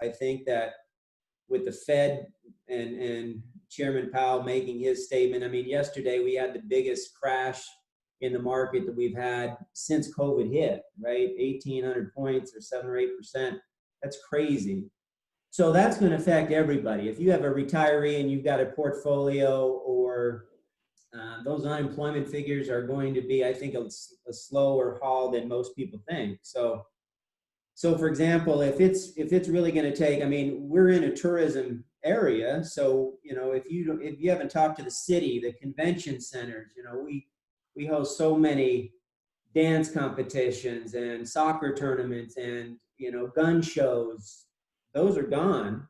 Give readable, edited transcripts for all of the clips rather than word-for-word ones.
I think that with the Fed and Chairman Powell making his statement, I mean, yesterday we had the biggest crash in the market that we've had since COVID hit, right? 1,800 points or 7 or 8%. That's crazy. So that's going to affect everybody. If you have a retiree and you've got a portfolio, or those unemployment figures are going to be, I think, a slower haul than most people think. So for example, if it's really going to take, I mean, we're in a tourism area, so if you haven't talked to the city, the convention centers, we host so many dance competitions and soccer tournaments and gun shows. Those are gone.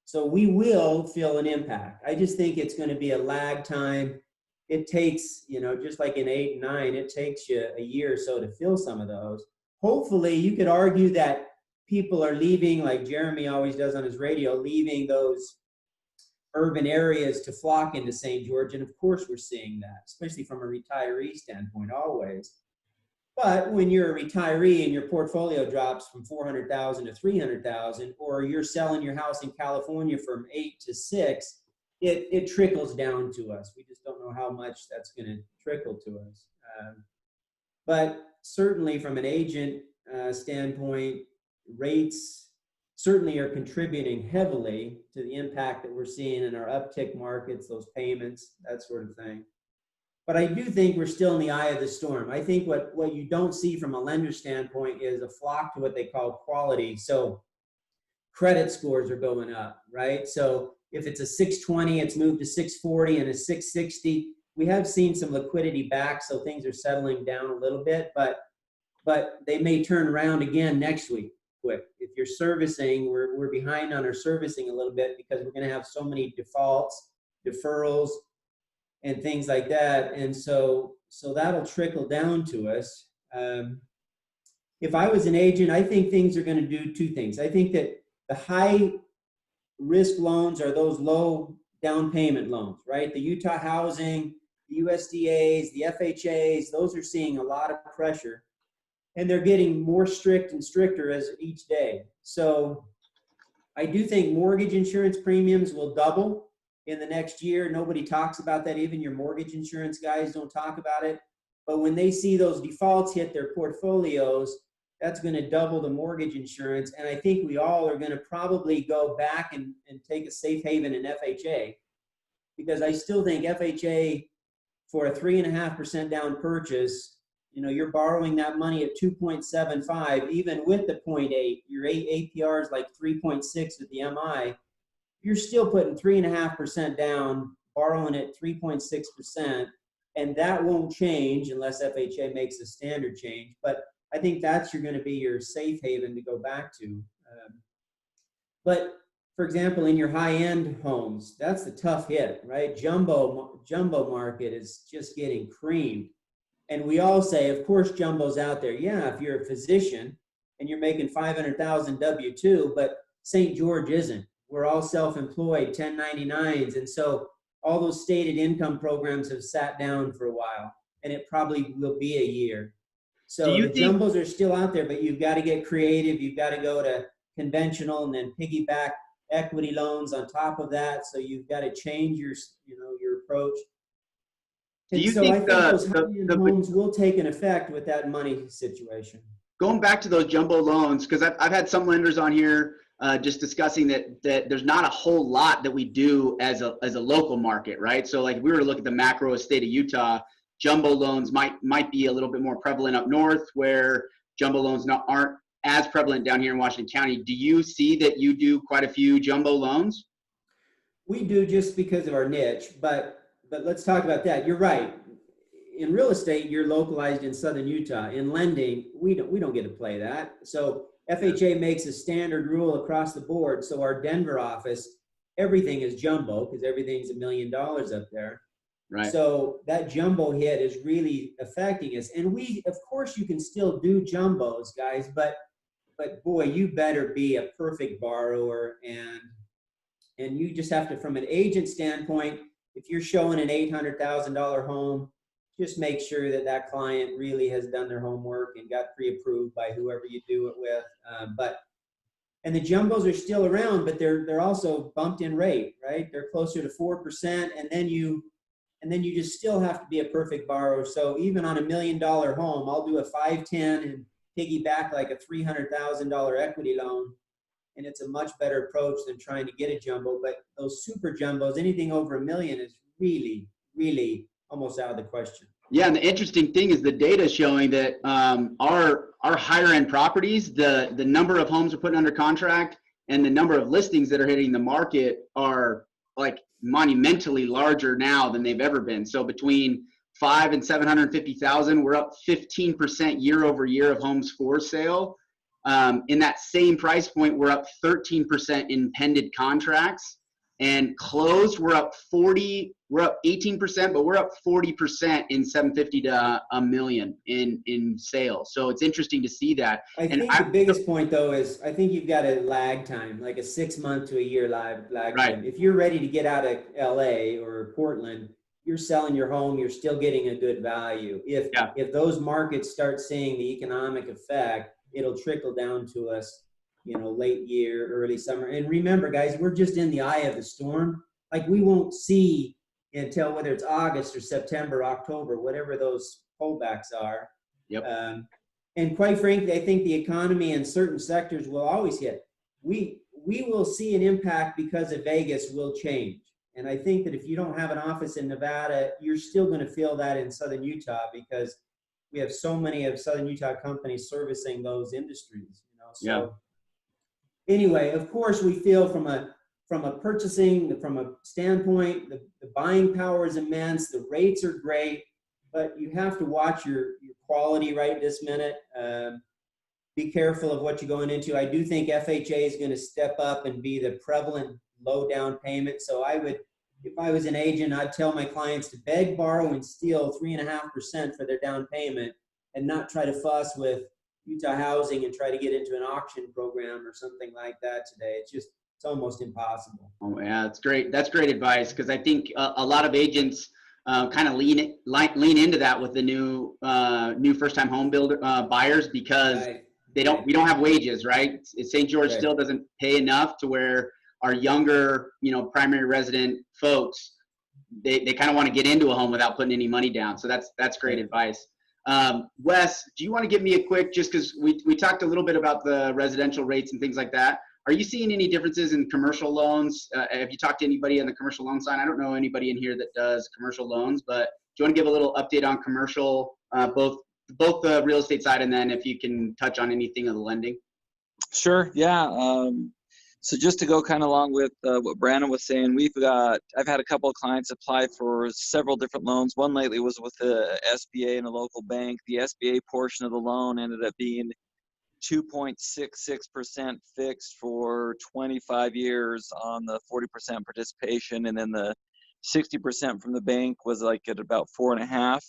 So we will feel an impact. I just think it's going to be a lag time. It takes, just like in 8 and 9, it takes you a year or so to fill some of those. Hopefully you could argue that people are leaving, like Jeremy always does on his radio, leaving those urban areas to flock into St. George. And of course we're seeing that, especially from a retiree standpoint, always. But when you're a retiree and your portfolio drops from 400,000 to 300,000, or you're selling your house in California from 8 to 6, it trickles down to us. We just don't know how much that's going to trickle to us. But certainly from an agent standpoint, rates certainly are contributing heavily to the impact that we're seeing in our uptick markets, those payments, that sort of thing. But I do think we're still in the eye of the storm. I think what you don't see from a lender standpoint is a flock to what they call quality. So credit scores are going up, right? So if it's a 620, it's moved to 640 and a 660. We have seen some liquidity back, so things are settling down a little bit, but they may turn around again next week quick. If you're servicing, we're behind on our servicing a little bit because we're going to have so many defaults, deferrals, and things like that. And so that'll trickle down to us. If I was an agent, I think things are going to do two things. I think that the high risk loans are those low down payment loans, right? The Utah housing, the USDAs, the FHAs, those are seeing a lot of pressure, and they're getting more strict and stricter as each day. So I do think mortgage insurance premiums will double in the next year. Nobody talks about that. Even your mortgage insurance guys don't talk about it. But when they see those defaults hit their portfolios, that's going to double the mortgage insurance. And I think we all are going to probably go back and take a safe haven in FHA, because I still think FHA for a 3.5% down purchase, you're borrowing that money at 2.75, even with the 0.8, your APR is like 3.6 with the MI. You're still putting 3.5% down, borrowing at 3.6%, and that won't change unless FHA makes a standard change. But I think that's going to be your safe haven to go back to. But for example, in your high-end homes, that's the tough hit, right? Jumbo market is just getting creamed. And we all say, of course, jumbo's out there. Yeah, if you're a physician and you're making $500,000 W-2, but St. George isn't. We're all self-employed, 1099s. And so all those stated income programs have sat down for a while, and it probably will be a year. So the jumbos are still out there, but you've got to get creative. You've got to go to conventional and then piggyback equity loans on top of that. So you've got to change your approach. And I think those high-end homes will take an effect with that money situation. Going back to those jumbo loans, because I've had some lenders on here just discussing that there's not a whole lot that we do as a local market, right? So like if we were to look at the macro state of Utah, jumbo loans might be a little bit more prevalent up north, where jumbo loans aren't as prevalent down here in Washington County. Do you see that you do quite a few jumbo loans? We do, just because of our niche, but let's talk about that. You're right. In real estate, you're localized in Southern Utah. In lending, we don't get to play that. So FHA makes a standard rule across the board. So our Denver office, everything is jumbo because everything's $1 million up there. Right. So that jumbo hit is really affecting us. And of course, you can still do jumbos, guys, but boy, you better be a perfect borrower, and you just have to, from an agent standpoint, if you're showing an $800,000 home, just make sure that client really has done their homework and got pre-approved by whoever you do it with. But And the jumbos are still around, but they're also bumped in rate, right? They're closer to 4%, and then you just still have to be a perfect borrower. So even on $1 million home, I'll do a 510 and piggyback like a $300,000 equity loan, and it's a much better approach than trying to get a jumbo. But those super jumbos, anything over $1 million, is really, really almost out of the question. Yeah, and the interesting thing is the data showing that our higher end properties, the number of homes we're putting under contract and the number of listings that are hitting the market are like monumentally larger now than they've ever been. So between 5 and 750,000, we're up 15% year over year of homes for sale. In that same price point, we're up 13% in pended contracts. And closed, we're up 18%, but we're up 40% in 750 to a million in sales. So it's interesting to see that. I think the biggest point though is I think you've got a lag time, like a 6 month to a year lag right. time. If you're ready to get out of LA or Portland, you're selling your home, you're still getting a good value. If those markets start seeing the economic effect, it'll trickle down to us, late year, early summer. And remember, guys, we're just in the eye of the storm. Like we won't see until whether it's August or September, October, whatever those pullbacks are. Yep. And quite frankly, I think the economy in certain sectors will always hit. We will see an impact because of Vegas will change. And I think that if you don't have an office in Nevada, you're still going to feel that in Southern Utah because we have so many of Southern Utah companies servicing those industries. So anyway, of course, we feel from a purchasing, from a standpoint, the buying power is immense. The rates are great, but you have to watch your quality right this minute. Be careful of what you're going into. I do think FHA is going to step up and be the prevalent low down payment. So if I was an agent, I'd tell my clients to beg, borrow, and steal 3.5% for their down payment and not try to fuss with Utah Housing and try to get into an auction program or something like that today. It's almost impossible. Oh yeah, that's great. That's great advice because I think a lot of agents kind of lean into that with the new first-time home builder buyers because we don't have wages, right? St. George still doesn't pay enough to where our younger, primary resident folks, they kind of want to get into a home without putting any money down. So that's great advice. Wes, do you want to give me a quick, just because we talked a little bit about the residential rates and things like that. Are you seeing any differences in commercial loans? Have you talked to anybody on the commercial loan side? I don't know anybody in here that does commercial loans, but do you want to give a little update on commercial, both the real estate side, and then if you can touch on anything of the lending? Sure. Yeah. So just to go kind of along with what Brandon was saying, I've had a couple of clients apply for several different loans. One lately was with the SBA and a local bank. The SBA portion of the loan ended up being 2.66% fixed for 25 years on the 40% participation. And then the 60% from the bank was like at about 4.5.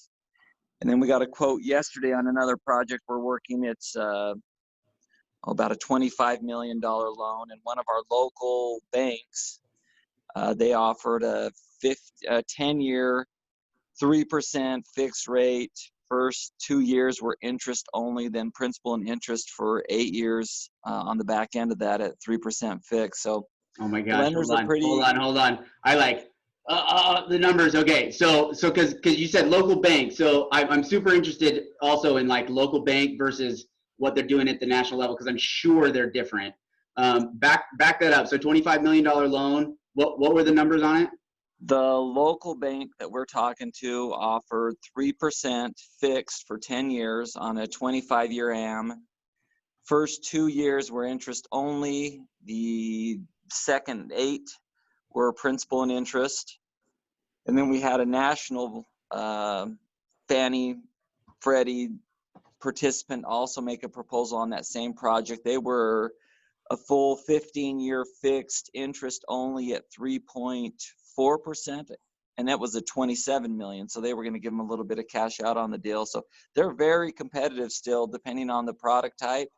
And then we got a quote yesterday on another project we're working. It's about a $25 million loan. And one of our local banks, they offered a 10-year, 3% fixed rate. First 2 years were interest only, then principal and interest for 8 years on the back end of that at 3% fixed. So, oh my gosh, hold on. I like the numbers. Okay, so because you said local bank, so I'm super interested also in like local bank versus what they're doing at the national level because I'm sure they're different. Back that up. So $25 million loan. What were the numbers on it? The local bank that we're talking to offered 3% fixed for 10 years on a 25-year AM. First 2 years were interest only. The second 8 were principal and interest. And then we had a national Fannie, Freddie participant also make a proposal on that same project. They were a full 15-year fixed interest only at 3.4%, and that was a $27 million. So they were going to give them a little bit of cash out on the deal. So they're very competitive still, depending on the product type.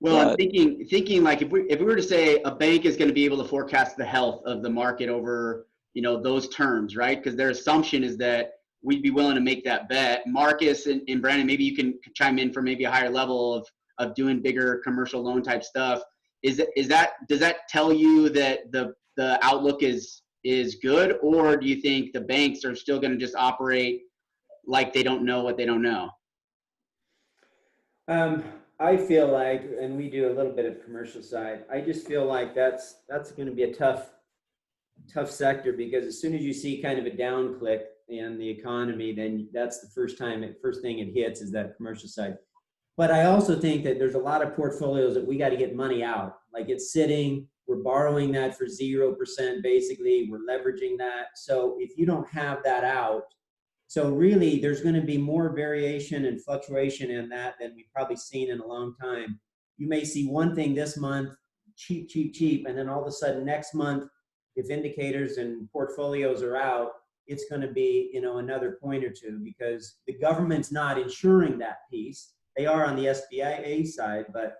Well, I'm thinking like if we were to say a bank is going to be able to forecast the health of the market over those terms, right? Because their assumption is that we'd be willing to make that bet. Marcus and Brandon, maybe you can chime in for maybe a higher level of doing bigger commercial loan type stuff. does that tell you that the outlook is good, or do you think the banks are still going to just operate like they don't know what they don't know? I feel like, and we do a little bit of commercial side, I just feel like that's going to be a tough sector, because as soon as you see kind of a down click in the economy, then that's the first thing it hits is that commercial side. But I also think that there's a lot of portfolios that we got to get money out. Like, it's sitting, we're borrowing that for 0%, basically, we're leveraging that. So if you don't have that out, so really there's going to be more variation and fluctuation in that than we've probably seen in a long time. You may see one thing this month, cheap, and then all of a sudden next month, if indicators and portfolios are out, it's going to be, another point or two, because the government's not insuring that piece. They are on the SBA side, but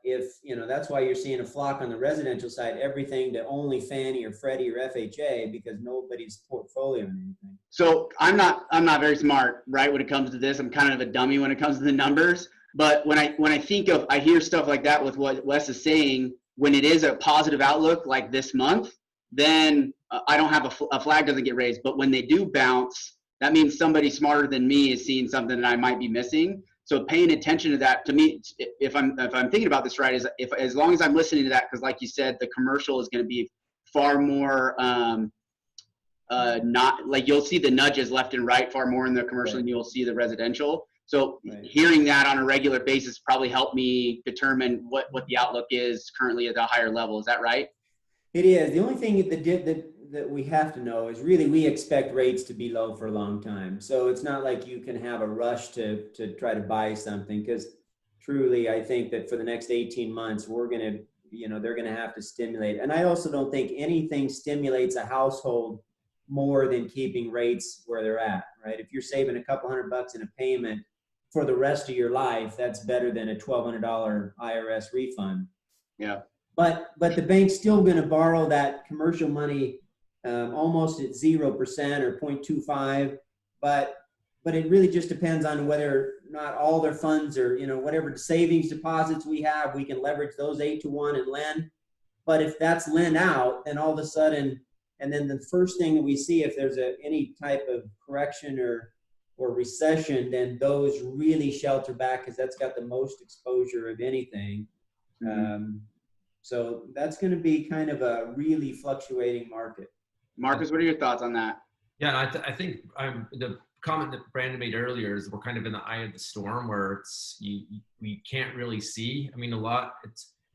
if, that's why you're seeing a flock on the residential side, everything to only Fannie or Freddie or FHA, because nobody's portfolio and anything. So I'm not very smart, right? When it comes to this, I'm kind of a dummy when it comes to the numbers. But when I hear stuff like that with what Wes is saying, when it is a positive outlook like this month, then I don't have a flag doesn't get raised. But when they do bounce, that means somebody smarter than me is seeing something that I might be missing. So paying attention to that, to me, if I'm thinking about this right, is if as long as I'm listening to that, because like you said, the commercial is going to be far more not like, you'll see the nudges left and right far more in the commercial than you'll see the residential. So hearing that on a regular basis probably helped me determine what the outlook is currently at a higher level. Is that right? It is. The only thing that we have to know is really we expect rates to be low for a long time. So it's not like you can have a rush to try to buy something, because truly I think that for the next 18 months, we're going to, they're going to have to stimulate. And I also don't think anything stimulates a household more than keeping rates where they're at, right? If you're saving a couple $100 in a payment for the rest of your life, that's better than a $1,200 IRS refund. Yeah. But the bank's still going to borrow that commercial money almost at 0% or 0.25. But it really just depends on whether or not all their funds are, whatever savings deposits we have, we can leverage those 8-to-1 and lend. But if that's lend out, then all of a sudden, and then the first thing that we see, if there's any type of correction or recession, then those really shelter back, because that's got the most exposure of anything. Mm-hmm. So that's going to be kind of a really fluctuating market. Marcus, what are your thoughts on that? Yeah, I think the comment that Brandon made earlier is we're kind of in the eye of the storm, where we can't really see. I mean,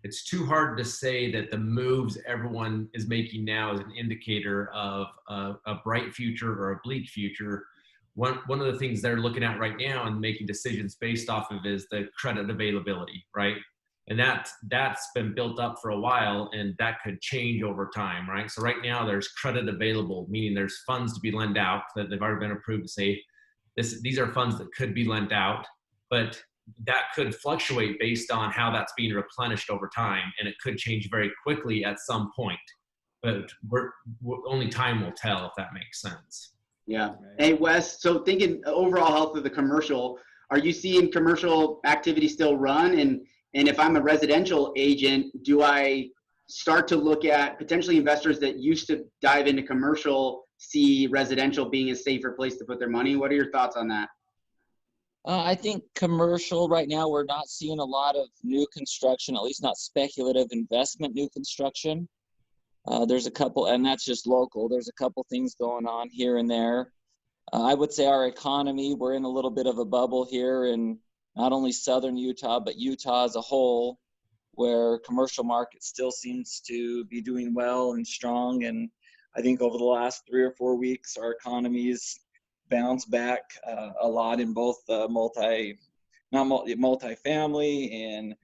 it's too hard to say that the moves everyone is making now is an indicator of a bright future or a bleak future. One of the things they're looking at right now and making decisions based off of is the credit availability, right? And that's been built up for a while, and that could change over time, right? So right now there's credit available, meaning there's funds to be lent out that they've already been approved to say these are funds that could be lent out, but that could fluctuate based on how that's being replenished over time, and it could change very quickly at some point. But only time will tell if that makes sense. Yeah. Hey, Wes, so thinking overall health of the commercial, are you seeing commercial activity still run? And if I'm a residential agent, do I start to look at potentially investors that used to dive into commercial, see residential being a safer place to put their money? What are your thoughts on that? I think commercial right now, we're not seeing a lot of new construction, at least not speculative investment new construction. There's a couple, and that's just local. There's a couple things going on here and there. I would say our economy, we're in a little bit of a bubble here in not only southern Utah, but Utah as a whole, where commercial market still seems to be doing well and strong. And I think over the last 3 or 4 weeks, our economy's bounced back a lot in both multifamily and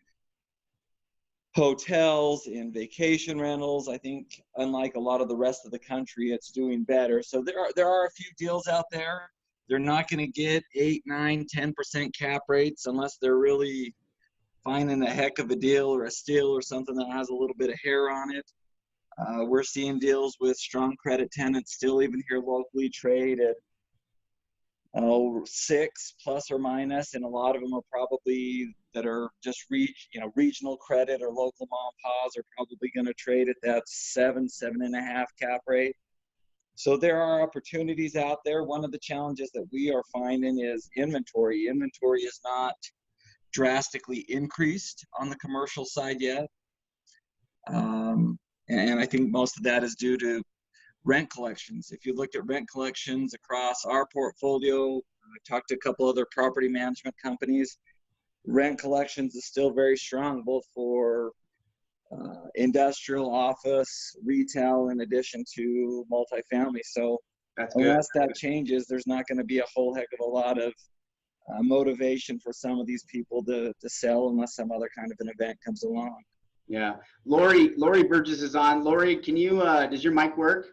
hotels and vacation rentals. I think unlike a lot of the rest of the country, it's doing better. So there are a few deals out there. They're not going to get 8, 9, 10% cap rates unless they're really finding a heck of a deal or a steal or something that has a little bit of hair on it. We're seeing deals with strong credit tenants still even here locally trade at 6 plus or minus, and a lot of them are probably that are just regional credit or local mom and pops are probably going to trade at that 7.5 cap rate. So there are opportunities out there. One of the challenges that we are finding is inventory. Inventory is not drastically increased on the commercial side yet. And I think most of that is due to rent collections. If you looked at rent collections across our portfolio, I talked to a couple other property management companies, rent collections is still very strong, both for industrial, office, retail, in addition to multifamily. So That's good. unless that changes, there's not going to be a whole heck of a lot of motivation for some of these people to sell unless some other kind of an event comes along. Yeah. Lori Burgess is on. Lori, can you, does your mic work?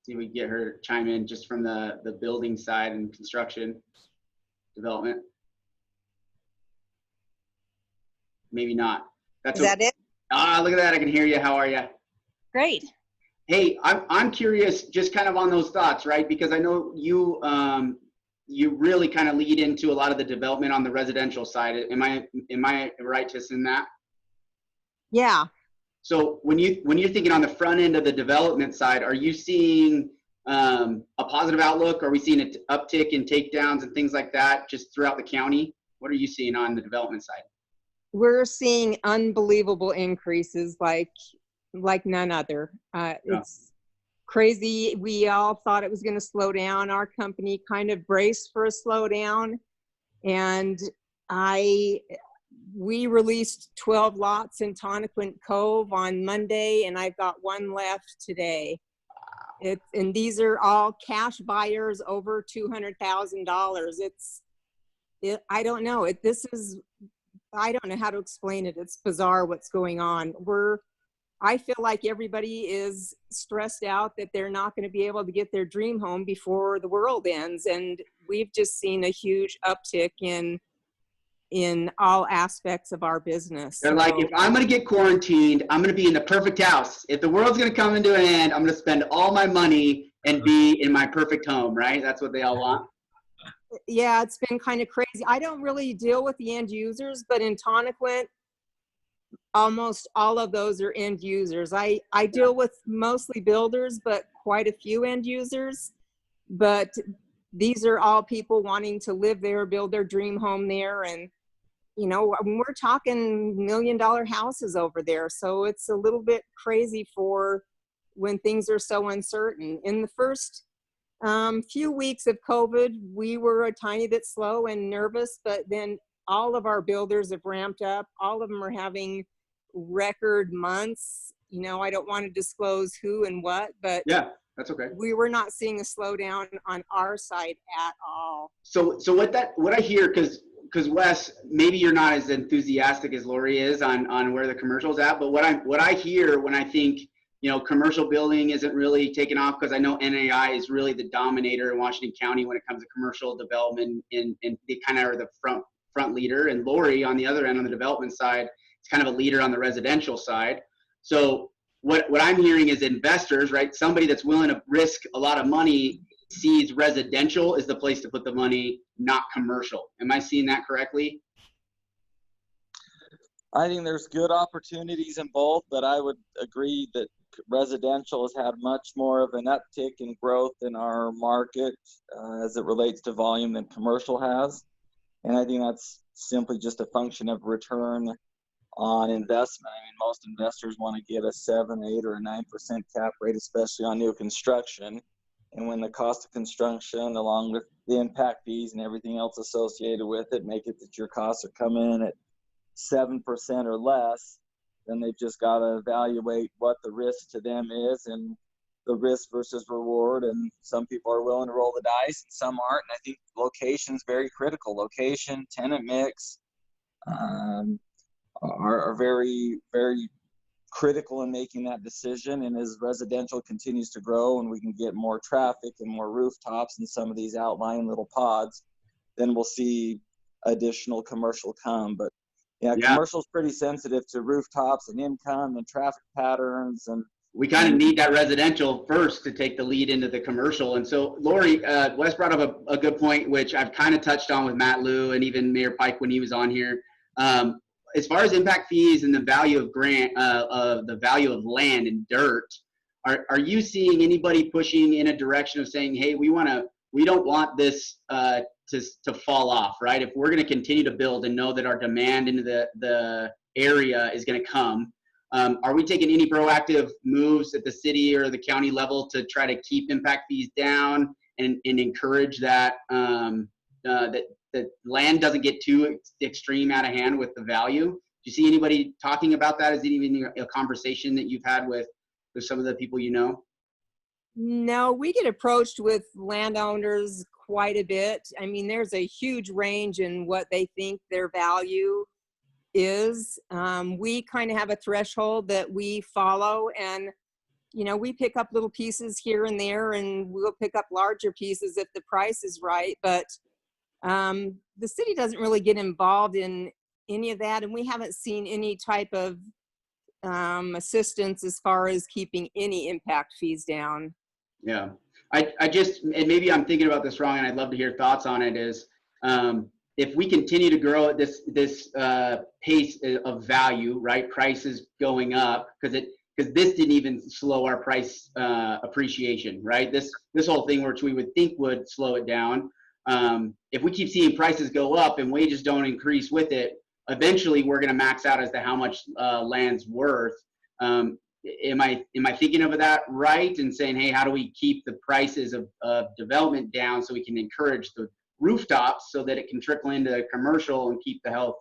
See if we can get her to chime in just from the building side and construction development. Maybe not. Is that it? Look at that. I can hear you. How are you? Great. Hey, I'm curious just kind of on those thoughts, right? Because I know you really kind of lead into a lot of the development on the residential side. Am I right to assume that? Yeah. So when you're thinking on the front end of the development side, are you seeing a positive outlook? Are we seeing an uptick in takedowns and things like that just throughout the county? What are you seeing on the development side? We're seeing unbelievable increases like none other. It's crazy. We all thought it was going to slow down. Our company kind of braced for a slowdown, and we released 12 lots in Tonnequin Cove on Monday, and I've got one left today. And these are all cash buyers over $200,000. I don't know. I don't know how to explain it. It's bizarre what's going on. I feel like everybody is stressed out that they're not going to be able to get their dream home before the world ends. And we've just seen a huge uptick in all aspects of our business. They're like, if I'm going to get quarantined, I'm going to be in the perfect house. If the world's going to come into an end, I'm going to spend all my money and be in my perfect home, right? That's what they all want. Yeah, it's been kind of crazy. I don't really deal with the end users, but in Tonnequin, almost all of those are end users. I deal with mostly builders, but quite a few end users. But these are all people wanting to live there, build their dream home there. And, we're talking $1 million houses over there. So it's a little bit crazy for when things are so uncertain. In the first few weeks of COVID, we were a tiny bit slow and nervous, but then all of our builders have ramped up. All of them are having record months. I don't want to disclose who and what, but yeah, that's okay. We were not seeing a slowdown on our side at all. So what I hear, because Wes, maybe you're not as enthusiastic as Lori is on where the commercial's at, but what I hear when I think commercial building isn't really taking off, because I know NAI is really the dominator in Washington County when it comes to commercial development, and they kind of are the front leader. And Lori, on the other end, on the development side, is kind of a leader on the residential side. So what I'm hearing is investors, right? Somebody that's willing to risk a lot of money sees residential is the place to put the money, not commercial. Am I seeing that correctly? I think there's good opportunities in both, but I would agree that residential has had much more of an uptick in growth in our market as it relates to volume than commercial has. And I think that's simply just a function of return on investment. I mean, most investors want to get a 7, 8, or a 9% cap rate, especially on new construction. And when the cost of construction, along with the impact fees and everything else associated with it, make it that your costs are coming in at 7% or less, then they've just got to evaluate what the risk to them is and the risk versus reward. And some people are willing to roll the dice and some aren't. And I think location is very critical. Location, tenant mix are very, very critical in making that decision. And as residential continues to grow and we can get more traffic and more rooftops in some of these outlying little pods, then we'll see additional commercial come. But yeah, commercial is pretty sensitive to rooftops and income and traffic patterns and we kind of need that residential first to take the lead into the commercial. And so Lori, Wes brought up a good point, which I've kind of touched on with Matt Liu and even Mayor Pike when he was on here. As far as impact fees and the value of the value of land and dirt, are you seeing anybody pushing in a direction of saying, hey, we don't want this to fall off, right? If we're going to continue to build and know that our demand into the area is going to come, are we taking any proactive moves at the city or the county level to try to keep impact fees down and encourage that that land doesn't get too extreme out of hand with the value? Do you see anybody talking about that? Is it even a conversation that you've had with some of the people you know? No, we get approached with landowners quite a bit. I mean, there's a huge range in what they think their value is. We kind of have a threshold that we follow, and we pick up little pieces here and there, and we'll pick up larger pieces if the price is right. But the city doesn't really get involved in any of that, and we haven't seen any type of assistance as far as keeping any impact fees down. Yeah, I just, and maybe I'm thinking about this wrong, and I'd love to hear thoughts on it, is if we continue to grow at this pace of value, right? Prices going up, because this didn't even slow our price appreciation, right? This whole thing, which we would think would slow it down. If we keep seeing prices go up and wages don't increase with it, eventually we're going to max out as to how much land's worth. Am I thinking of that right? And saying, hey, how do we keep the prices of development down so we can encourage the rooftops so that it can trickle into commercial and keep the health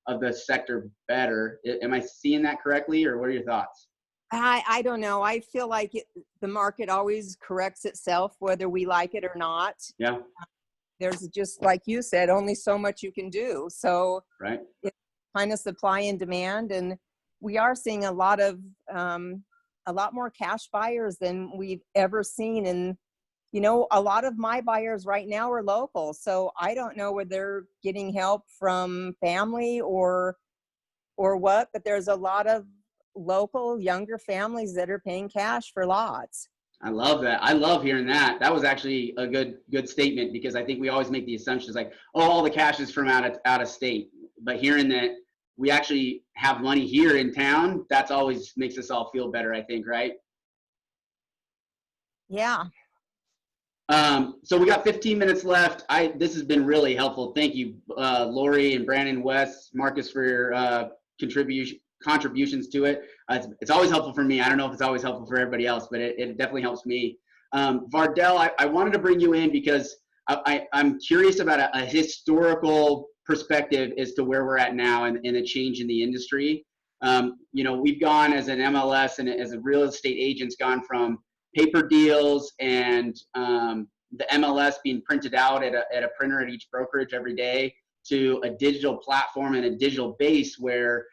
of the sector better? Am I seeing that correctly, or what are your thoughts? I don't know. I feel like the market always corrects itself, whether we like it or not. Yeah. There's, just like you said, only so much you can do. So right. It's kind of supply and demand, and we are seeing a lot more cash buyers than we've ever seen. And a lot of my buyers right now are local, so I don't know whether they're getting help from family or what, but there's a lot of local younger families that are paying cash for lots. I love that. I love hearing that. That was actually a good statement, because I think we always make the assumptions like, oh, all the cash is from out of state. But hearing that we actually have money here in town, that's always makes us all feel better, I think, right? Yeah. So we got 15 minutes left. This has been really helpful. Thank you, Lori and Brandon, Wes, Marcus, for your contributions to it. It's always helpful for me. I don't know if it's always helpful for everybody else, but it definitely helps me. Vardell, I wanted to bring you in because I'm curious about a historical perspective as to where we're at now and the change in the industry. We've gone as an MLS and as a real estate agents gone from paper deals and the MLS being printed out at a printer at each brokerage every day to a digital platform and a digital base where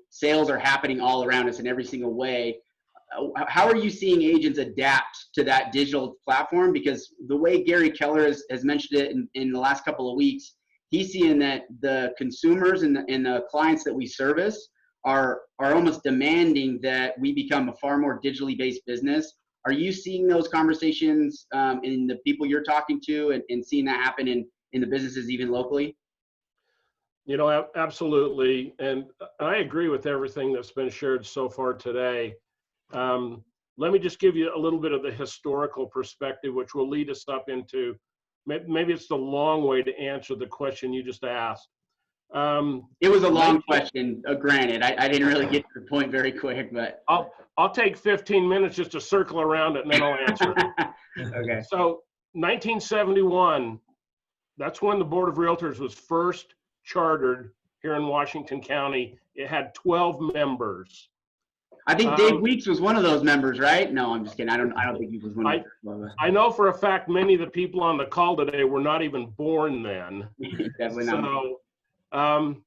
sales are happening all around us in every single way. How are you seeing agents adapt to that digital platform? Because the way Gary Keller has mentioned it in the last couple of weeks, he's seeing that the consumers and the clients that we service are almost demanding that we become a far more digitally based business. Are you seeing those conversations in the people you're talking to and seeing that happen in the businesses even locally? Absolutely. And I agree with everything that's been shared so far today. Let me just give you a little bit of the historical perspective, which will lead us up into, maybe it's the long way to answer the question you just asked. It was a long question, granted. I didn't really get to the point very quick, but I'll take 15 minutes just to circle around it and then I'll answer it. Okay. So 1971, that's when the Board of Realtors was first chartered here in Washington County. It had 12 members. I think Dave Weeks was one of those members, right? No, I'm just kidding. I don't think he was one of those. I know for a fact many of the people on the call today were not even born then. Definitely not. So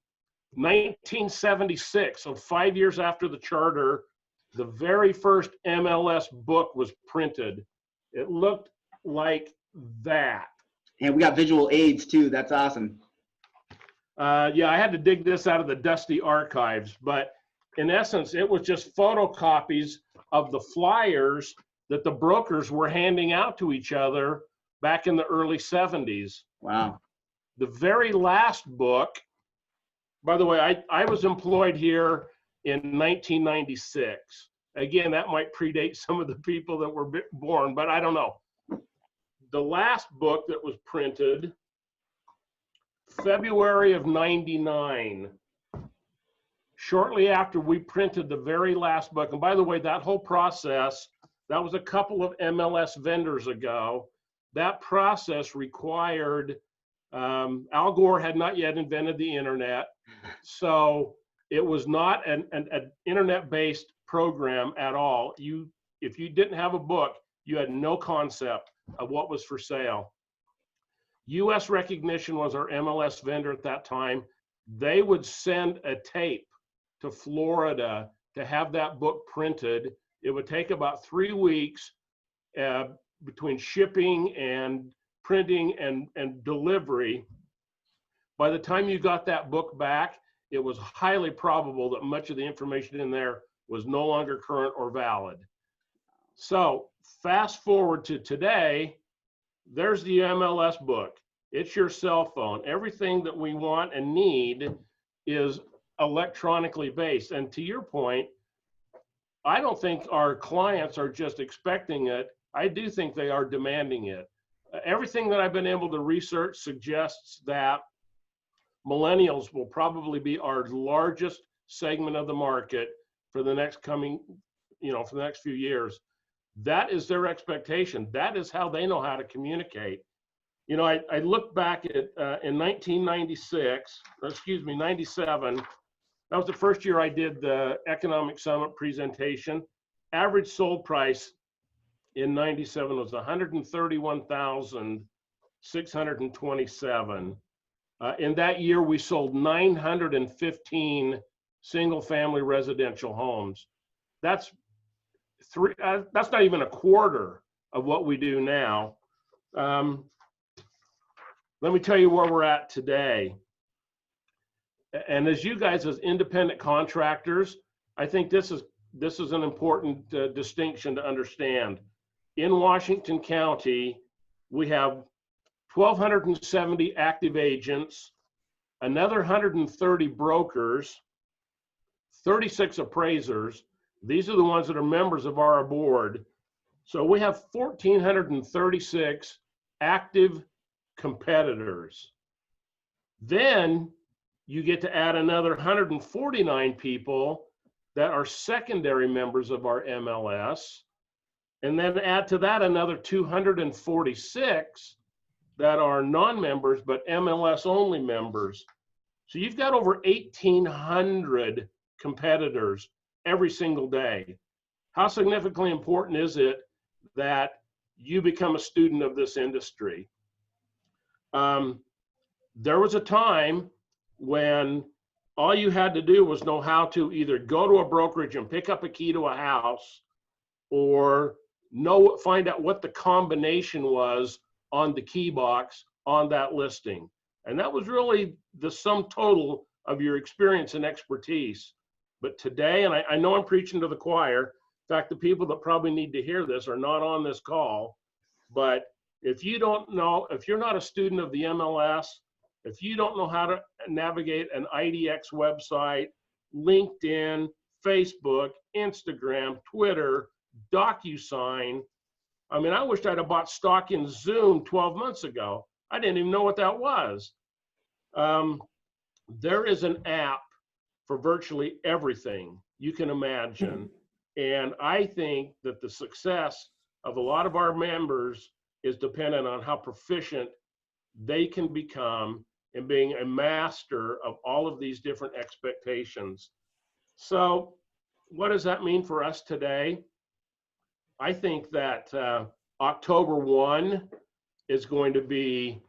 1976, so 5 years after the charter, the very first MLS book was printed. It looked like that. And we got visual aids too. That's awesome. Yeah, I had to dig this out of the dusty archives, but in essence, it was just photocopies of the flyers that the brokers were handing out to each other back in the early 70s. Wow. The very last book, by the way, I was employed here in 1996. Again, that might predate some of the people that were born, but I don't know. The last book that was printed, February of '99, shortly after we printed the very last book. And by the way, that whole process, that was a couple of MLS vendors ago. That process required, Al Gore had not yet invented the internet. So it was not an internet-based program at all. If you didn't have a book, you had no concept of what was for sale. US Recognition was our MLS vendor at that time. They would send a tape to Florida to have that book printed. It would take about 3 weeks between shipping and printing and delivery. By the time you got that book back, it was highly probable that much of the information in there was no longer current or valid. So fast forward to today, there's the MLS book. It's your cell phone. Everything that we want and need is electronically based. And to your point, I don't think our clients are just expecting it. I do think they are demanding it. Everything that I've been able to research suggests that millennials will probably be our largest segment of the market for the next for the next few years. That is their expectation. That is how they know how to communicate. You know, I look back at in 97, that was the first year I did the Economic Summit presentation. Average sold price in 97 was 131,627. In that year, we sold 915 single-family residential homes. That's not even a quarter of what we do now. Let me tell you where we're at today. And as you guys, as independent contractors, I think this is an important distinction to understand. In Washington County, we have 1,270 active agents, another 130 brokers, 36 appraisers. These are the ones that are members of our board. So we have 1,436 active competitors. Then you get to add another 149 people that are secondary members of our MLS, and then add to that another 246 that are non-members but MLS only members. So you've got over 1,800 competitors every single day. How significantly important is it that you become a student of this industry? There was a time when all you had to do was know how to either go to a brokerage and pick up a key to a house, or find out what the combination was on the key box on that listing. And that was really the sum total of your experience and expertise. But today, and I know I'm preaching to the choir, in fact, the people that probably need to hear this are not on this call, but if you don't know, if you're not a student of the MLS, if you don't know how to navigate an IDX website, LinkedIn, Facebook, Instagram, Twitter, DocuSign, I mean, I wished I'd have bought stock in Zoom 12 months ago. I didn't even know what that was. There is an app for virtually everything you can imagine. And I think that the success of a lot of our members is dependent on how proficient they can become in being a master of all of these different expectations. So what does that mean for us today? I think that October 1 is going to be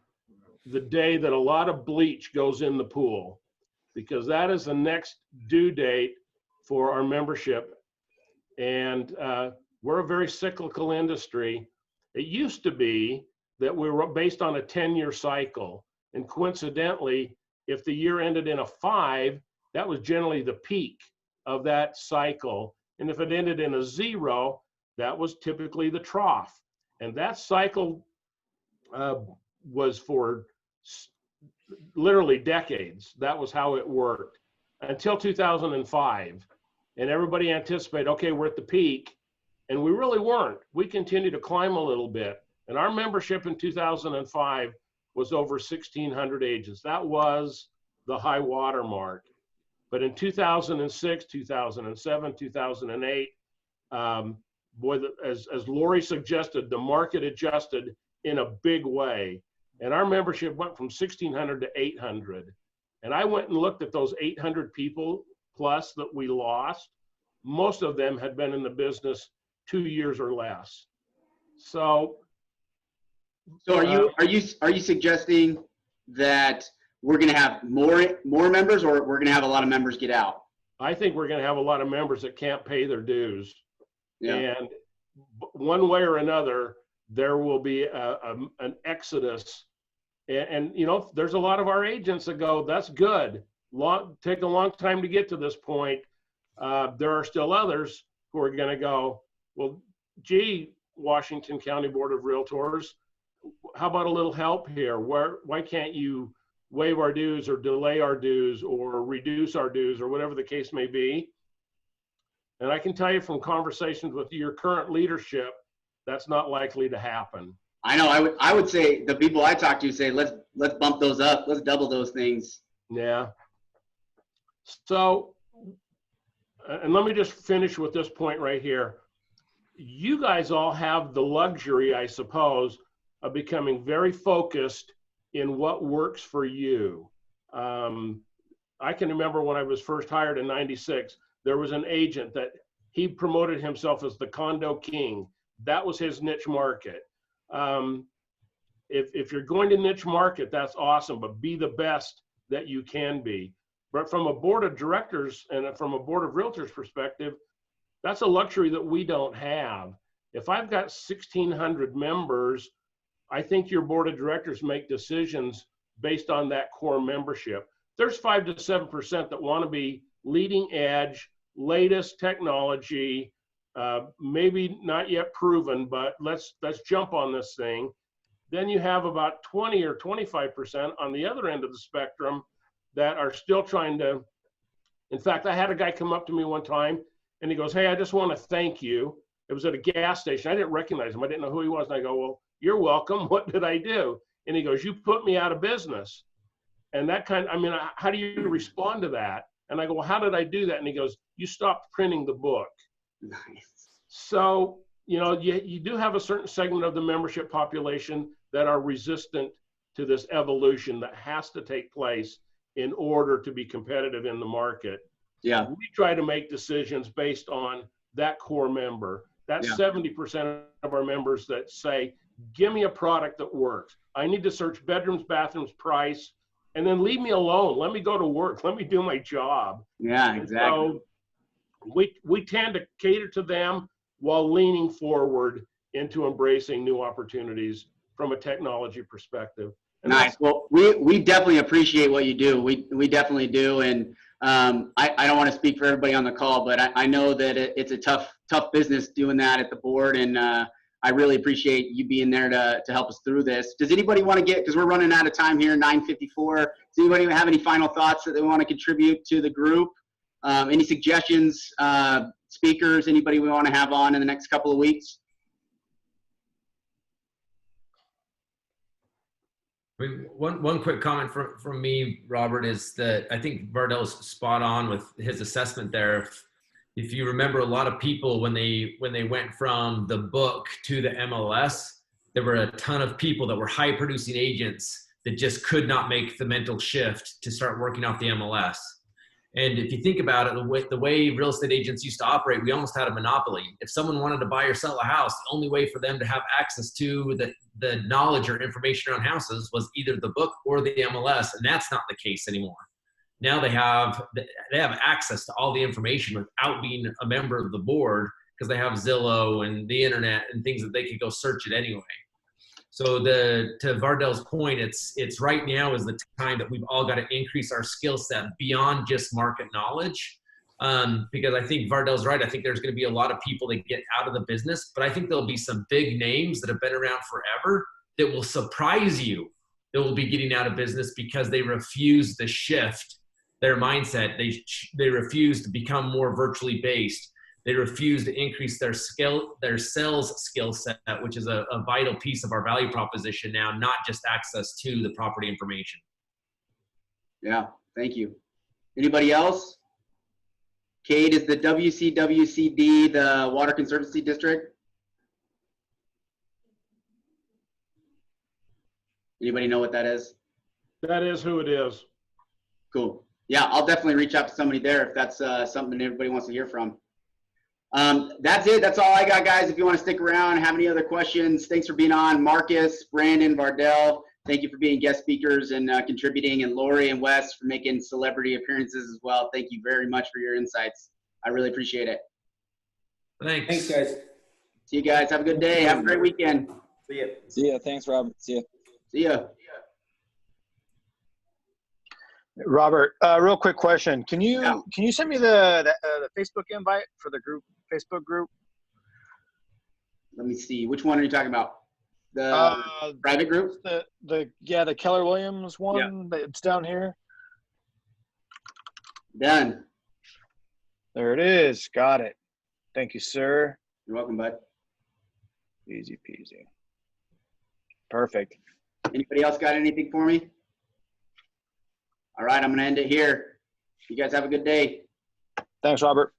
the day that a lot of bleach goes in the pool, because that is the next due date for our membership. And we're a very cyclical industry. It used to be that we were based on a 10-year cycle. And coincidentally, if the year ended in a 5, that was generally the peak of that cycle. And if it ended in a 0, that was typically the trough. And that cycle was for literally decades. That was how it worked until 2005. And everybody anticipated, okay, we're at the peak. And we really weren't. We continued to climb a little bit. And our membership in 2005 was over 1,600 agents. That was the high water mark. But in 2006, 2007, 2008, as Lori suggested, the market adjusted in a big way. And our membership went from 1,600 to 800. And I went and looked at those 800 people plus that we lost. Most of them had been in the business 2 years or less. So are you suggesting that we're going to have more members, or we're going to have a lot of members get out? I think we're going to have a lot of members that can't pay their dues. Yeah. And one way or another, there will be an exodus. And you know, there's a lot of our agents that go, that's good. Take a long time to get to this point. There are still others who are going to go, well, gee, Washington County Board of Realtors, how about a little help here? Why can't you waive our dues or delay our dues or reduce our dues or whatever the case may be? And I can tell you from conversations with your current leadership, that's not likely to happen. I know. I would say the people I talk to say, let's bump those up. Let's double those things. Yeah. So, and let me just finish with this point right here. You guys all have the luxury, I suppose, of becoming very focused in what works for you. I can remember when I was first hired in '96, there was an agent that he promoted himself as the condo king. That was his niche market. If you're going to niche market, that's awesome, but be the best that you can be. But from a board of directors and from a board of realtors perspective, that's a luxury that we don't have. If I've got 1,600 members, I think your board of directors make decisions based on that core membership. There's 5 to 7% that want to be leading edge, latest technology, maybe not yet proven, but let's jump on this thing. Then you have about 20 or 25% on the other end of the spectrum that are still trying to. In fact, I had a guy come up to me one time and he goes, hey, I just want to thank you. It was at a gas station. I didn't recognize him. I didn't know who he was. And I go, well, you're welcome. What did I do? And he goes, you put me out of business. And that how do you respond to that? And I go, well, how did I do that? And he goes, you stopped printing the book. Nice. So, you know, you do have a certain segment of the membership population that are resistant to this evolution that has to take place in order to be competitive in the market. Yeah. We try to make decisions based on that core member. That's 70% of our members that say, give me a product that works. I need to search bedrooms, bathrooms, price, and then leave me alone. Let me go to work. Let me do my job. Yeah, exactly. So we tend to cater to them while leaning forward into embracing new opportunities from a technology perspective. And nice. Well, we definitely appreciate what you do. We definitely do. And I don't want to speak for everybody on the call, but I know that it's a tough business doing that at the board. And I really appreciate you being there to help us through this. Does anybody want to because we're running out of time here, 9:54. Does anybody have any final thoughts that they want to contribute to the group? Any suggestions, speakers, anybody we want to have on in the next couple of weeks? I mean, one quick comment from me, Robert, is that I think Vardell's spot on with his assessment there. If you remember, a lot of people, when they went from the book to the MLS, there were a ton of people that were high producing agents that just could not make the mental shift to start working off the MLS. And if you think about it, the way real estate agents used to operate, we almost had a monopoly. If someone wanted to buy or sell a house, the only way for them to have access to the knowledge or information around houses was either the book or the MLS, and that's not the case anymore. Now they have access to all the information without being a member of the board, because they have Zillow and the internet and things that they could go search it anyway. So to Vardell's point, it's right now is the time that we've all got to increase our skill set beyond just market knowledge because I think Vardell's right. I think there's going to be a lot of people that get out of the business, but I think there'll be some big names that have been around forever that will surprise you, that will be getting out of business because they refuse to shift their mindset. They refuse to become more virtually based. They refuse to increase their sales skill set, which is a vital piece of our value proposition now, not just access to the property information. Yeah, thank you. Anybody else? Kate, is the WCWCD the Water Conservancy District? Anybody know what that is? That is who it is. Cool. Yeah, I'll definitely reach out to somebody there if that's something everybody wants to hear from. That's it. That's all I got, guys. If you want to stick around, have any other questions, thanks for being on. Marcus, Brandon, Vardell, thank you for being guest speakers and contributing, and Lori and Wes for making celebrity appearances as well. Thank you very much for your insights. I really appreciate it. Thanks. Thanks, guys. See you guys. Have a good day. Have a great weekend. See ya. See ya. Thanks, Robert. See ya. See ya. Robert, real quick question. Can you send me the Facebook invite for the Facebook group? Let me see. Which one are you talking about? The private group? The Keller Williams one that's down here. Done. There it is. Got it. Thank you, sir. You're welcome, bud. Easy peasy. Perfect. Anybody else got anything for me? All right, I'm going to end it here. You guys have a good day. Thanks, Robert.